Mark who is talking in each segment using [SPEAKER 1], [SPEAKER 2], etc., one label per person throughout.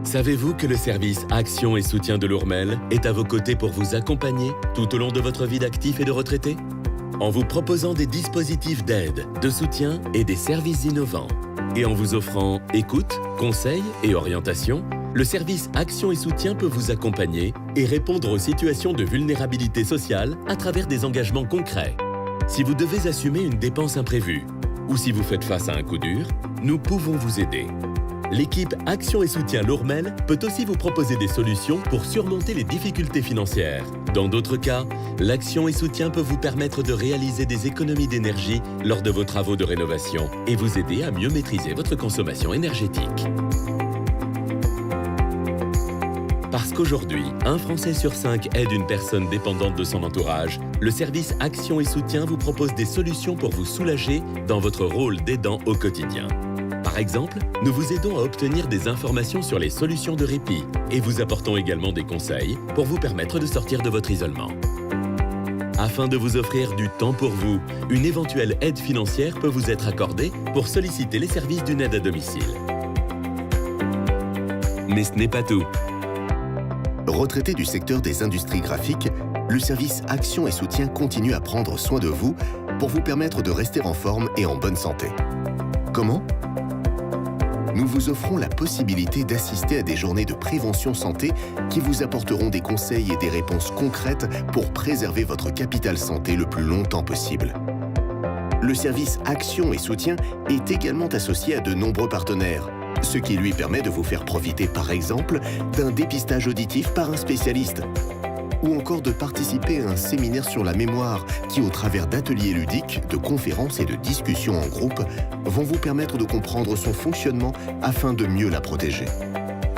[SPEAKER 1] Savez-vous que le service Action et Soutien de l'Ourmel est à vos côtés pour vous accompagner tout au long de votre vie d'actif et de retraité? En vous proposant des dispositifs d'aide, de soutien et des services innovants. Et en vous offrant écoute, conseils et orientation, le service Action et Soutien peut vous accompagner et répondre aux situations de vulnérabilité sociale à travers des engagements concrets. Si vous devez assumer une dépense imprévue ou si vous faites face à un coup dur, nous pouvons vous aider. L'équipe Action et Soutien l'Ourmel peut aussi vous proposer des solutions pour surmonter les difficultés financières. Dans d'autres cas, l'Action et Soutien peut vous permettre de réaliser des économies d'énergie lors de vos travaux de rénovation et vous aider à mieux maîtriser votre consommation énergétique. Parce qu'aujourd'hui, un Français sur 5 aide une personne dépendante de son entourage, le service Action et Soutien vous propose des solutions pour vous soulager dans votre rôle d'aidant au quotidien. Par exemple, nous vous aidons à obtenir des informations sur les solutions de répit et vous apportons également des conseils pour vous permettre de sortir de votre isolement. Afin de vous offrir du temps pour vous, une éventuelle aide financière peut vous être accordée pour solliciter les services d'une aide à domicile. Mais ce n'est pas tout.
[SPEAKER 2] Retraité du secteur des industries graphiques, le service Action et Soutien continue à prendre soin de vous pour vous permettre de rester en forme et en bonne santé. Comment ? Nous vous offrons la possibilité d'assister à des journées de prévention santé qui vous apporteront des conseils et des réponses concrètes pour préserver votre capital santé le plus longtemps possible. Le service Action et Soutien est également associé à de nombreux partenaires, ce qui lui permet de vous faire profiter par exemple d'un dépistage auditif par un spécialiste ou encore de participer à un séminaire sur la mémoire qui, au travers d'ateliers ludiques, de conférences et de discussions en groupe, vont vous permettre de comprendre son fonctionnement afin de mieux la protéger.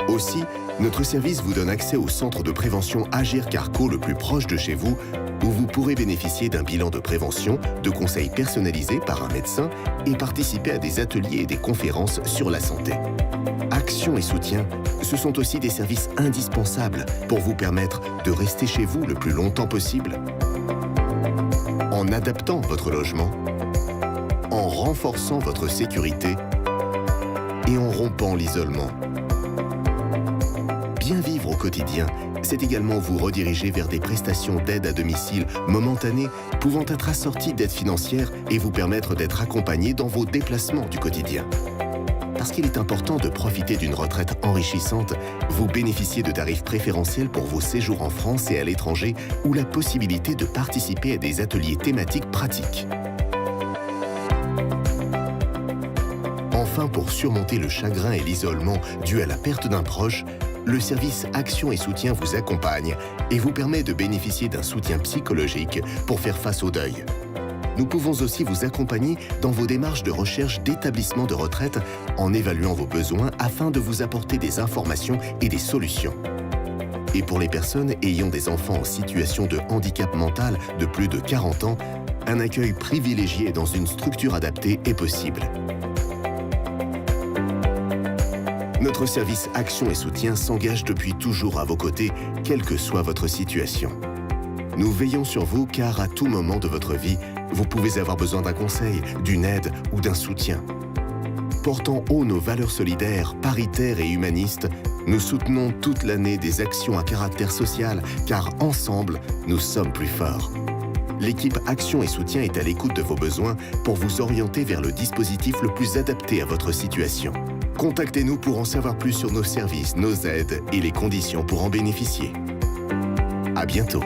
[SPEAKER 2] Aussi, notre service vous donne accès au centre de prévention Agir-Carco le plus proche de chez vous, où vous pourrez bénéficier d'un bilan de prévention, de conseils personnalisés par un médecin et participer à des ateliers et des conférences sur la santé. Action et Soutien, ce sont aussi des services indispensables pour vous permettre de rester chez vous le plus longtemps possible, en adaptant votre logement, en renforçant votre sécurité et en rompant l'isolement. Bien vivre au quotidien, c'est également vous rediriger vers des prestations d'aide à domicile momentanées pouvant être assorties d'aides financières et vous permettre d'être accompagné dans vos déplacements du quotidien. Parce qu'il est important de profiter d'une retraite enrichissante, vous bénéficiez de tarifs préférentiels pour vos séjours en France et à l'étranger ou la possibilité de participer à des ateliers thématiques pratiques. Enfin, pour surmonter le chagrin et l'isolement dû à la perte d'un proche, le service Action et Soutien vous accompagne et vous permet de bénéficier d'un soutien psychologique pour faire face au deuil. Nous pouvons aussi vous accompagner dans vos démarches de recherche d'établissement de retraite en évaluant vos besoins afin de vous apporter des informations et des solutions. Et pour les personnes ayant des enfants en situation de handicap mental de plus de 40 ans, un accueil privilégié dans une structure adaptée est possible. Notre service Action et Soutien s'engage depuis toujours à vos côtés, quelle que soit votre situation. Nous veillons sur vous car à tout moment de votre vie, vous pouvez avoir besoin d'un conseil, d'une aide ou d'un soutien. Portant haut nos valeurs solidaires, paritaires et humanistes, nous soutenons toute l'année des actions à caractère social car ensemble, nous sommes plus forts. L'équipe Action et Soutien est à l'écoute de vos besoins pour vous orienter vers le dispositif le plus adapté à votre situation. Contactez-nous pour en savoir plus sur nos services, nos aides et les conditions pour en bénéficier. À bientôt.